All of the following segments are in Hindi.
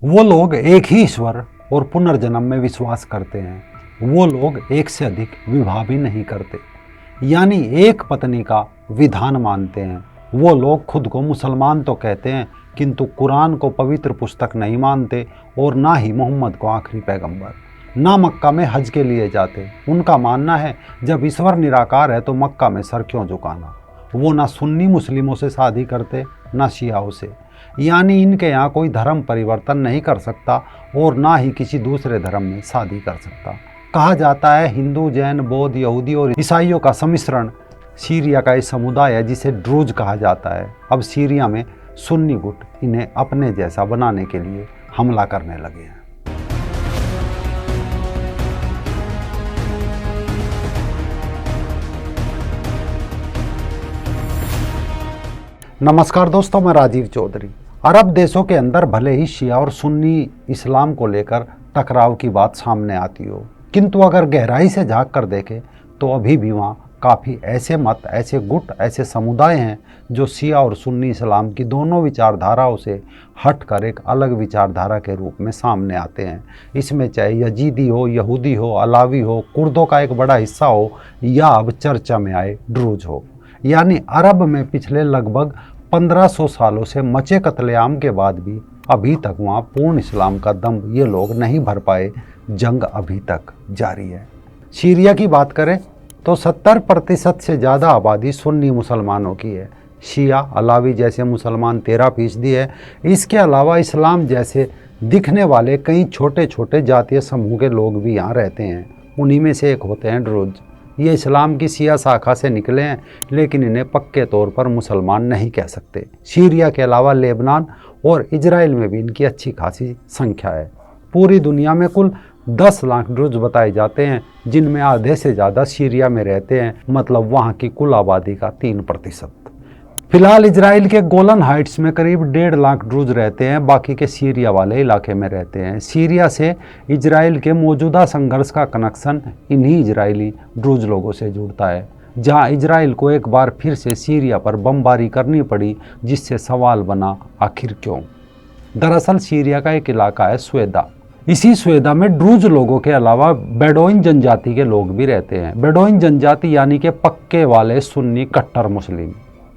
वो लोग एक ही ईश्वर और पुनर्जन्म में विश्वास करते हैं। वो लोग एक से अधिक विवाह भी नहीं करते, यानी एक पत्नी का विधान मानते हैं। वो लोग खुद को मुसलमान तो कहते हैं, किंतु कुरान को पवित्र पुस्तक नहीं मानते और ना ही मोहम्मद को आखिरी पैगंबर। ना मक्का में हज के लिए जाते। उनका मानना है जब ईश्वर निराकार है तो मक्का में सर क्यों झुकाना। वो ना सुन्नी मुस्लिमों से शादी करते ना शियाओं से, यानी इनके यहाँ कोई धर्म परिवर्तन नहीं कर सकता और ना ही किसी दूसरे धर्म में शादी कर सकता। कहा जाता है हिंदू, जैन, बौद्ध, यहूदी और ईसाइयों का सम्मिश्रण सीरिया का एक समुदाय है जिसे ड्रूज कहा जाता है। अब सीरिया में सुन्नी गुट इन्हें अपने जैसा बनाने के लिए हमला करने लगे हैं। नमस्कार दोस्तों, मैं राजीव चौधरी। अरब देशों के अंदर भले ही शिया और सुन्नी इस्लाम को लेकर टकराव की बात सामने आती हो, किंतु अगर गहराई से झांक कर देखें तो अभी भी वहाँ काफ़ी ऐसे मत, ऐसे गुट, ऐसे समुदाय हैं जो शिया और सुन्नी इस्लाम की दोनों विचारधाराओं से हटकर एक अलग विचारधारा के रूप में सामने आते हैं। इसमें चाहे यजीदी हो, यहूदी हो, अलावी हो, कुर्दों का एक बड़ा हिस्सा हो या अब चर्चा में आए ड्रूज हो। यानी अरब में पिछले लगभग 1500 सालों से मचे कत्लेआम के बाद भी अभी तक वहाँ पूर्ण इस्लाम का दम ये लोग नहीं भर पाए। जंग अभी तक जारी है। सीरिया की बात करें तो 70% से ज़्यादा आबादी सुन्नी मुसलमानों की है। शिया, अलावी जैसे मुसलमान 13% है। इसके अलावा इस्लाम जैसे दिखने वाले कई छोटे छोटे जातीय समूह के लोग भी यहाँ रहते हैं। उन्हीं में से एक होते हैं ड्रूज। ये इस्लाम की शिया शाखा से निकले हैं, लेकिन इन्हें पक्के तौर पर मुसलमान नहीं कह सकते। सीरिया के अलावा लेबनान और इजराइल में भी इनकी अच्छी खासी संख्या है। पूरी दुनिया में कुल 10 लाख ड्रूज बताए जाते हैं, जिनमें आधे से ज़्यादा सीरिया में रहते हैं, मतलब वहाँ की कुल आबादी का 3%। फिलहाल इजराइल के गोलन हाइट्स में करीब 1.5 लाख ड्रूज रहते हैं, बाकी के सीरिया वाले इलाके में रहते हैं। सीरिया से इजराइल के मौजूदा संघर्ष का कनेक्शन इन्हीं इजरायली ड्रूज लोगों से जुड़ता है, जहां इजराइल को एक बार फिर से सीरिया पर बमबारी करनी पड़ी, जिससे सवाल बना आखिर क्यों। दरअसल सीरिया का एक इलाका है स्वेदा। इसी स्वेदा में ड्रूज लोगों के अलावा बेडोइन जनजाति के लोग भी रहते हैं। बेडोइन जनजाति यानी कि पक्के वाले सुन्नी कट्टर मुस्लिम।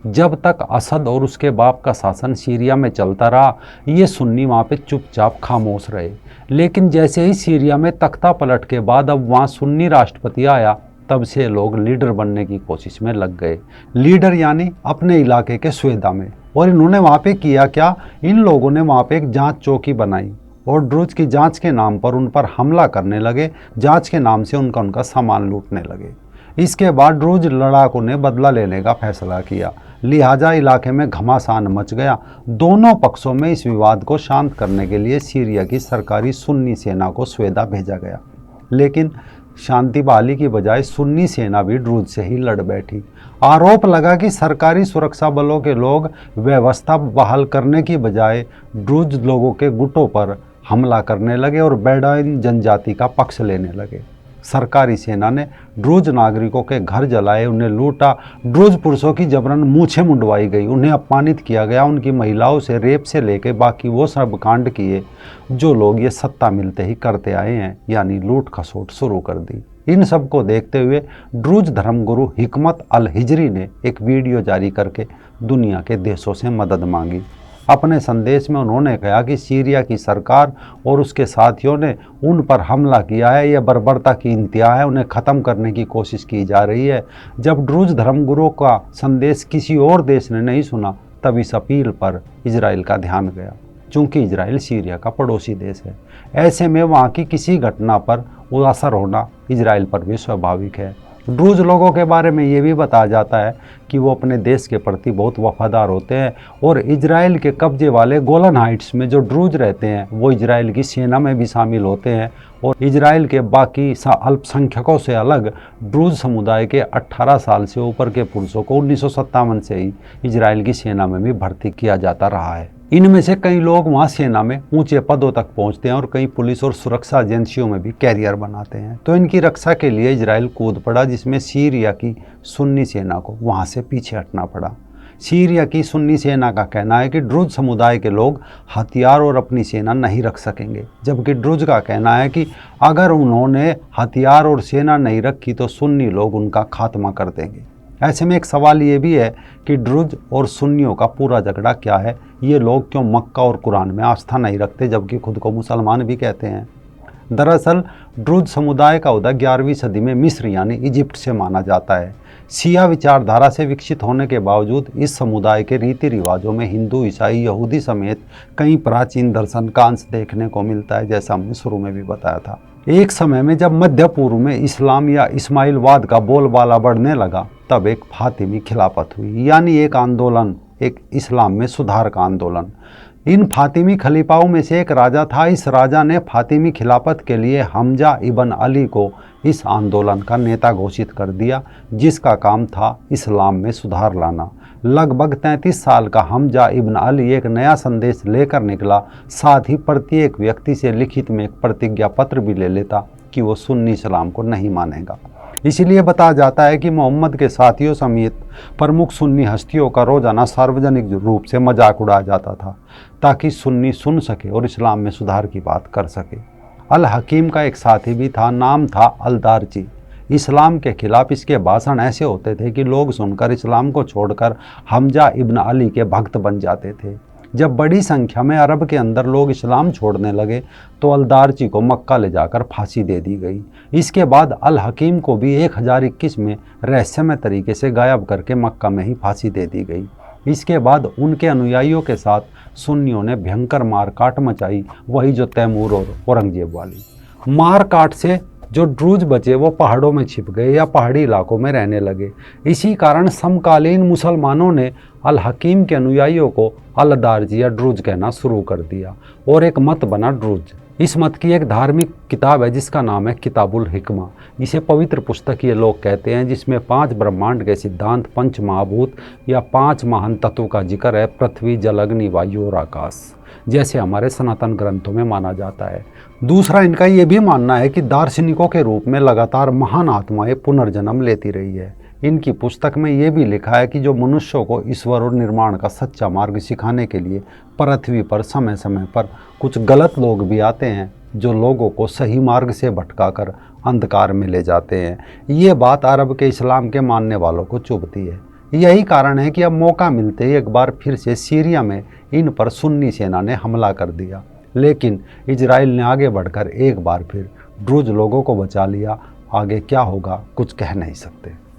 जब तक असद और उसके बाप का शासन सीरिया में चलता रहा, ये सुन्नी वहाँ पे चुपचाप खामोश रहे। लेकिन जैसे ही सीरिया में तख्ता पलट के बाद अब वहाँ सुन्नी राष्ट्रपति आया, तब से लोग लीडर बनने की कोशिश में लग गए। लीडर यानी अपने इलाके के स्वेदा में। और इन्होंने वहाँ पे किया क्या, इन लोगों ने वहाँ पे एक जांच चौकी बनाई और ड्रूज की जांच के नाम पर उन पर हमला करने लगे। जांच के नाम से उनका सामान लूटने लगे। इसके बाद ड्रूज लड़ाकों ने बदला लेने का फैसला किया, लिहाजा इलाके में घमासान मच गया। दोनों पक्षों में इस विवाद को शांत करने के लिए सीरिया की सरकारी सुन्नी सेना को स्वेदा भेजा गया, लेकिन शांति बहाली की बजाय सुन्नी सेना भी ड्रूज से ही लड़ बैठी। आरोप लगा कि सरकारी सुरक्षा बलों के लोग व्यवस्था बहाल करने की बजाय ड्रूज लोगों के गुटों पर हमला करने लगे और बेडोइन जनजाति का पक्ष लेने लगे। सरकारी सेना ने ड्रूज नागरिकों के घर जलाए, उन्हें लूटा। ड्रूज पुरुषों की जबरन मूछें मुंडवाई गई, उन्हें अपमानित किया गया। उनकी महिलाओं से रेप से लेकर बाकी वो सब कांड किए जो लोग ये सत्ता मिलते ही करते आए हैं, यानी लूट खसोट शुरू कर दी। इन सब को देखते हुए ड्रूज धर्मगुरु हिकमत अल हिजरी ने एक वीडियो जारी करके दुनिया के देशों से मदद मांगी। अपने संदेश में उन्होंने कहा कि सीरिया की सरकार और उसके साथियों ने उन पर हमला किया है, यह बर्बरता की इंतहा है, उन्हें ख़त्म करने की कोशिश की जा रही है। जब ड्रूज धर्मगुरुओं का संदेश किसी और देश ने नहीं सुना, तब इस अपील पर इजराइल का ध्यान गया, चूँकि इजराइल सीरिया का पड़ोसी देश है। ऐसे में वहाँ की किसी घटना पर वो असर होना इजराइल पर भी स्वाभाविक है। ड्रूज लोगों के बारे में ये भी बताया जाता है कि वो अपने देश के प्रति बहुत वफादार होते हैं और इजराइल के कब्जे वाले गोलन हाइट्स में जो ड्रूज रहते हैं वो इजराइल की सेना में भी शामिल होते हैं। और इजराइल के बाकी अल्पसंख्यकों से अलग ड्रूज समुदाय के 18 साल से ऊपर के पुरुषों को 1957 से ही इजराइल की सेना में भी भर्ती किया जाता रहा है। इनमें से कई लोग वहाँ सेना में ऊंचे पदों तक पहुँचते हैं और कई पुलिस और सुरक्षा एजेंसियों में भी कैरियर बनाते हैं। तो इनकी रक्षा के लिए इजराइल कूद पड़ा, जिसमें सीरिया की सुन्नी सेना को वहाँ से पीछे हटना पड़ा। सीरिया की सुन्नी सेना का कहना है कि ड्रुज समुदाय के लोग हथियार और अपनी सेना नहीं रख सकेंगे, जबकि ड्रुज का कहना है कि अगर उन्होंने हथियार और सेना नहीं रखी तो सुन्नी लोग उनका खात्मा कर देंगे। ऐसे में एक सवाल ये भी है कि ड्रुज और सुन्नियों का पूरा झगड़ा क्या है। ये लोग क्यों मक्का और कुरान में आस्था नहीं रखते जबकि खुद को मुसलमान भी कहते हैं। दरअसल ड्रुज समुदाय का उदय 11वीं सदी में मिस्र यानी इजिप्ट से माना जाता है। शिया विचारधारा से विकसित होने के बावजूद इस समुदाय के रीति रिवाजों में हिंदू, ईसाई, यहूदी समेत कई प्राचीन दर्शन का अंश देखने को मिलता है, जैसा हमने शुरू में भी बताया था। एक समय में जब मध्य पूर्व में इस्लाम या इस्माइलवाद का बोलबाला बढ़ने लगा, तब एक फातिमी खिलाफत हुई, यानी एक आंदोलन, एक इस्लाम में सुधार का आंदोलन। इन फातिमी खलीफाओं में से एक राजा था। इस राजा ने फातिमी खिलाफत के लिए हमजा इब्न अली को इस आंदोलन का नेता घोषित कर दिया, जिसका काम था इस्लाम में सुधार लाना। लगभग 33 साल का हमजा इब्न अली एक नया संदेश लेकर निकला। साथ ही प्रत्येक व्यक्ति से लिखित में एक प्रतिज्ञा पत्र भी ले लेता कि वो सुन्नी इस्लाम को नहीं मानेगा। इसीलिए बताया जाता है कि मोहम्मद के साथियों समेत प्रमुख सुन्नी हस्तियों का रोजाना सार्वजनिक रूप से मजाक उड़ाया जाता था, ताकि सुन्नी सुन सके और इस्लाम में सुधार की बात कर सके। अल हकीम का एक साथी भी था, नाम था अल-दारची। इस्लाम के खिलाफ इसके भाषण ऐसे होते थे कि लोग सुनकर इस्लाम को छोड़कर हमजा इब्न अली के भक्त बन जाते थे। जब बड़ी संख्या में अरब के अंदर लोग इस्लाम छोड़ने लगे तो अल-दारची को मक्का ले जाकर फांसी दे दी गई। इसके बाद अल हकीम को भी 1021 में रहस्यमय तरीके से गायब करके मक्का में ही फांसी दे दी गई। इसके बाद उनके अनुयायियों के साथ सुन्नियों ने भयंकर मारकाट मचाई, वही जो तैमूर और औरंगजेब वाली। मारकाट से जो ड्रूज बचे वो पहाड़ों में छिप गए या पहाड़ी इलाकों में रहने लगे। इसी कारण समकालीन मुसलमानों ने अल हकीम के अनुयायियों को अल-दारजी या ड्रूज कहना शुरू कर दिया और एक मत बना ड्रूज। इस मत की एक धार्मिक किताब है जिसका नाम है किताबुल हिकमा। इसे पवित्र पुस्तक ये लोग कहते हैं, जिसमें 5 ब्रह्मांड के सिद्धांत, 5 महाभूत या 5 महान तत्वों का जिक्र है, पृथ्वी, जल, अग्नि, वायु और आकाश, जैसे हमारे सनातन ग्रंथों में माना जाता है। दूसरा, इनका ये भी मानना है कि दार्शनिकों के रूप में लगातार महान आत्माएं पुनर्जन्म लेती रही है। इनकी पुस्तक में ये भी लिखा है कि जो मनुष्यों को ईश्वर और निर्माण का सच्चा मार्ग सिखाने के लिए पृथ्वी पर समय समय पर कुछ गलत लोग भी आते हैं, जो लोगों को सही मार्ग से भटकाकर अंधकार में ले जाते हैं। ये बात अरब के इस्लाम के मानने वालों को चुभती है। यही कारण है कि अब मौका मिलते ही एक बार फिर से सीरिया में इन पर सुन्नी सेना ने हमला कर दिया, लेकिन इजराइल ने आगे बढ़कर एक बार फिर ड्रूज लोगों को बचा लिया। आगे क्या होगा कुछ कह नहीं सकते।